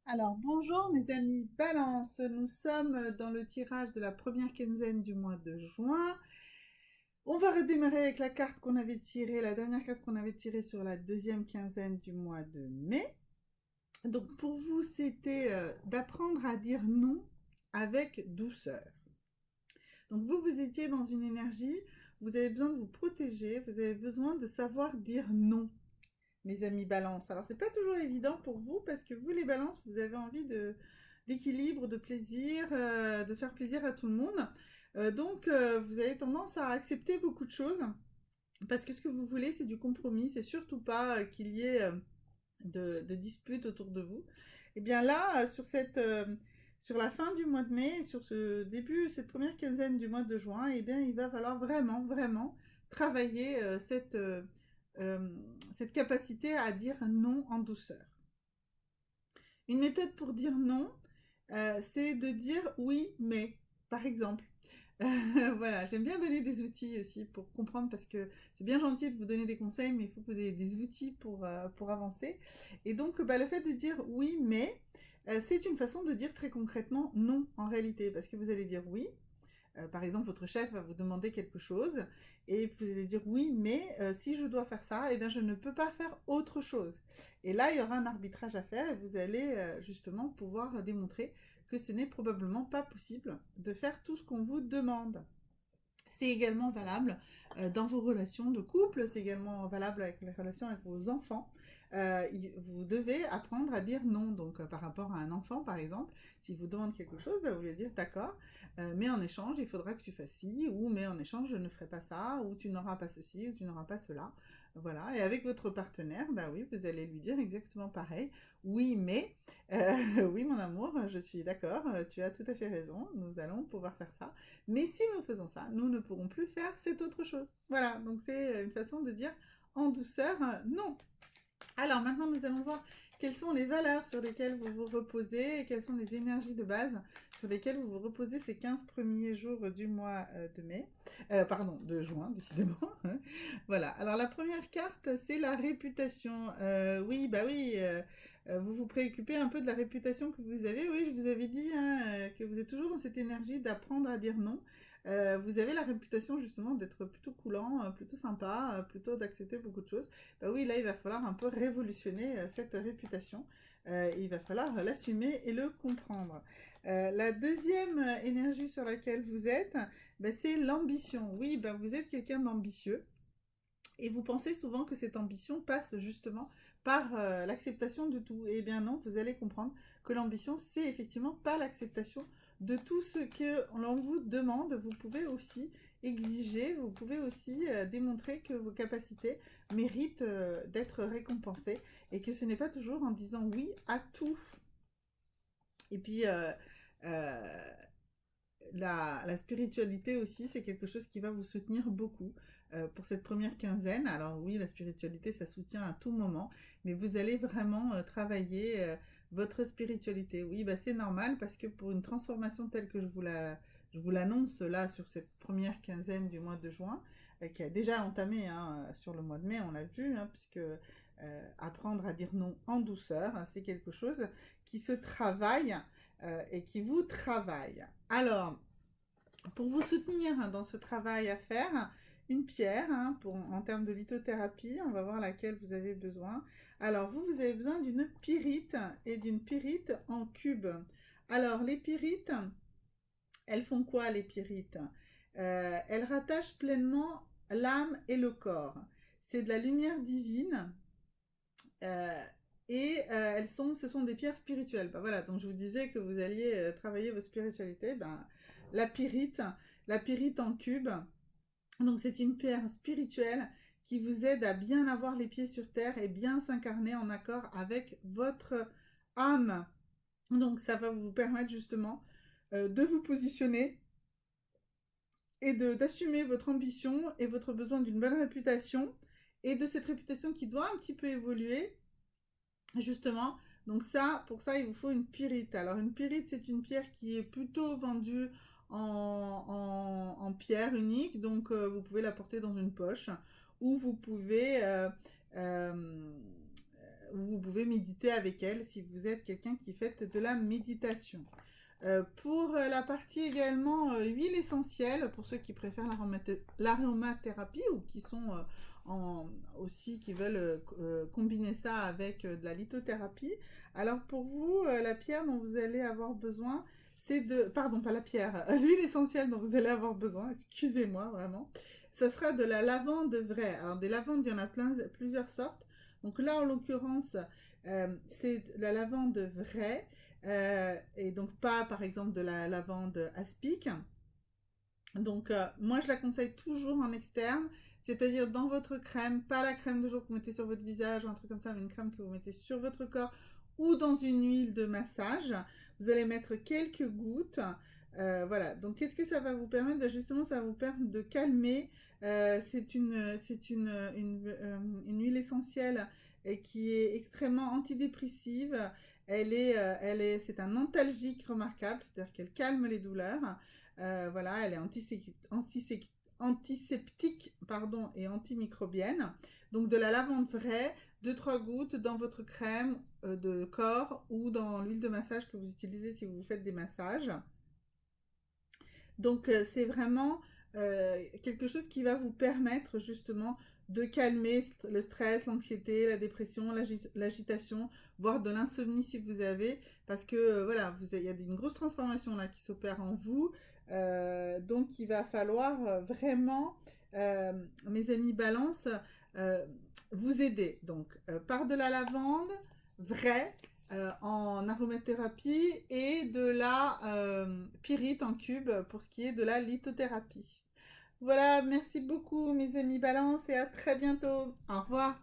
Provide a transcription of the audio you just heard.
Alors, bonjour mes amis Balance, nous sommes dans le tirage de la première quinzaine du mois de juin. On va redémarrer avec la carte qu'on avait tirée, la dernière carte qu'on avait tirée sur la deuxième quinzaine du mois de mai. Donc pour vous, c'était d'apprendre à dire non avec douceur. Donc vous étiez dans une énergie, vous avez besoin de vous protéger, vous avez besoin de savoir dire non, mes amis balance. Alors c'est pas toujours évident pour vous parce que vous les balances, vous avez envie d'équilibre, de plaisir, de faire plaisir à tout le monde. Donc vous avez tendance à accepter beaucoup de choses parce que ce que vous voulez c'est du compromis, c'est surtout pas qu'il y ait de disputes autour de vous. Et bien là, sur la fin du mois de mai, sur ce début, cette première quinzaine du mois de juin, et bien il va falloir vraiment, vraiment travailler euh, cette capacité à dire non en douceur. Une méthode pour dire non, c'est de dire oui, mais, par exemple. Voilà, j'aime bien donner des outils aussi pour comprendre parce que c'est bien gentil de vous donner des conseils, mais il faut que vous ayez des outils pour avancer. Et donc, bah, le fait de dire oui, mais, c'est une façon de dire très concrètement non en réalité, parce que vous allez dire oui, par exemple, votre chef va vous demander quelque chose et vous allez dire oui, mais si je dois faire ça, eh bien, je ne peux pas faire autre chose. Et là, il y aura un arbitrage à faire et vous allez justement pouvoir démontrer que ce n'est probablement pas possible de faire tout ce qu'on vous demande. C'est également valable dans vos relations de couple, c'est également valable avec les relations avec vos enfants. Vous devez apprendre à dire non. Donc, par rapport à un enfant, par exemple, s'il vous demande quelque chose, bah, vous lui dire d'accord, mais en échange, il faudra que tu fasses ci, ou mais en échange, je ne ferai pas ça, ou tu n'auras pas ceci, ou tu n'auras pas cela. Voilà. Et avec votre partenaire, bah oui, vous allez lui dire exactement pareil. Oui, mais, oui, mon amour, je suis d'accord, tu as tout à fait raison, nous allons pouvoir faire ça. Mais si nous faisons ça, nous ne pourrons plus faire cette autre chose. Voilà, donc c'est une façon de dire en douceur non. Alors maintenant, nous allons voir quelles sont les valeurs sur lesquelles vous vous reposez et quelles sont les énergies de base sur lesquelles vous vous reposez ces 15 premiers jours du mois de mai. Pardon, de juin, décidément. Voilà, alors la première carte, c'est la réputation. Oui, bah oui, vous vous préoccupez un peu de la réputation que vous avez. Oui, je vous avais dit hein, que vous êtes toujours dans cette énergie d'apprendre à dire non. Vous avez la réputation justement d'être plutôt coulant, plutôt sympa, plutôt d'accepter beaucoup de choses. Bah oui, là, il va falloir un peu révolutionner cette réputation. Il va falloir l'assumer et le comprendre. La deuxième énergie sur laquelle vous êtes, bah, c'est l'ambition. Oui, bah, vous êtes quelqu'un d'ambitieux. Et vous pensez souvent que cette ambition passe justement par l'acceptation de tout. Eh bien non, vous allez comprendre que l'ambition, c'est effectivement pas l'acceptation de tout ce que l'on vous demande. Vous pouvez aussi exiger, vous pouvez aussi démontrer que vos capacités méritent d'être récompensées et que ce n'est pas toujours en disant oui à tout. Et puis, euh, la spiritualité aussi, c'est quelque chose qui va vous soutenir beaucoup pour cette première quinzaine. Alors oui, la spiritualité, ça soutient à tout moment, mais vous allez vraiment travailler votre spiritualité. Oui, bah, c'est normal parce que pour une transformation telle que je vous l'annonce là sur cette première quinzaine du mois de juin, qui a déjà entamé hein, sur le mois de mai, on l'a vu, hein, puisque apprendre à dire non en douceur, hein, c'est quelque chose qui se travaille et qui vous travaille. Alors, pour vous soutenir hein, dans ce travail à faire, une pierre hein, en termes de lithothérapie, on va voir laquelle vous avez besoin. Alors, vous avez besoin d'une pyrite et d'une pyrite en cube. Alors, les pyrites, elles font quoi les pyrites Elles rattachent pleinement l'âme et le corps. C'est de la lumière divine euh, ce sont des pierres spirituelles. Ben voilà, donc je vous disais que vous alliez travailler votre spiritualité. Ben, la pyrite, la pyrite en cube, donc c'est une pierre spirituelle qui vous aide à bien avoir les pieds sur terre et bien s'incarner en accord avec votre âme. Donc ça va vous permettre justement de vous positionner et d'assumer votre ambition et votre besoin d'une bonne réputation et de cette réputation qui doit un petit peu évoluer justement. Donc ça, pour ça, il vous faut une pyrite. Alors une pyrite, c'est une pierre qui est plutôt vendue en pierre unique. Donc vous pouvez la porter dans une poche ou vous pouvez vous pouvez méditer avec elle si vous êtes quelqu'un qui fait de la méditation. Pour la partie également huile essentielle, pour ceux qui préfèrent l'aromathérapie ou qui sont aussi qui veulent combiner ça avec de la lithothérapie. Alors pour vous, la pierre dont vous allez avoir besoin, c'est de... Pardon, pas la pierre, l'huile essentielle dont vous allez avoir besoin, excusez-moi vraiment, ça sera de la lavande vraie. Alors des lavandes, il y en a plusieurs sortes. Donc là, en l'occurrence, c'est la lavande vraie. Et donc pas par exemple de la lavande aspic. Donc moi je la conseille toujours en externe, c'est-à-dire dans votre crème, pas la crème de jour que vous mettez sur votre visage ou un truc comme ça, mais une crème que vous mettez sur votre corps ou dans une huile de massage. Vous allez mettre quelques gouttes. Voilà, donc qu'est-ce que ça va vous permettre? Justement, ça va vous permettre de calmer. C'est une huile essentielle et qui est extrêmement antidépressive. C'est un antalgique remarquable, c'est-à-dire qu'elle calme les douleurs. Voilà, elle est antiseptique pardon, et antimicrobienne. Donc de la lavande vraie, 2-3 gouttes dans votre crème de corps ou dans l'huile de massage que vous utilisez si vous faites des massages. Donc c'est vraiment quelque chose qui va vous permettre justement de calmer le stress, l'anxiété, la dépression, l'agitation, voire de l'insomnie si vous avez, parce que voilà, il y a une grosse transformation là qui s'opère en vous. Donc il va falloir vraiment, mes amis balance, euh, vous aider. Donc par de la lavande vraie, en aromathérapie et de la pyrite en cube pour ce qui est de la lithothérapie. Voilà, merci beaucoup mes amis balance et à très bientôt. Au revoir.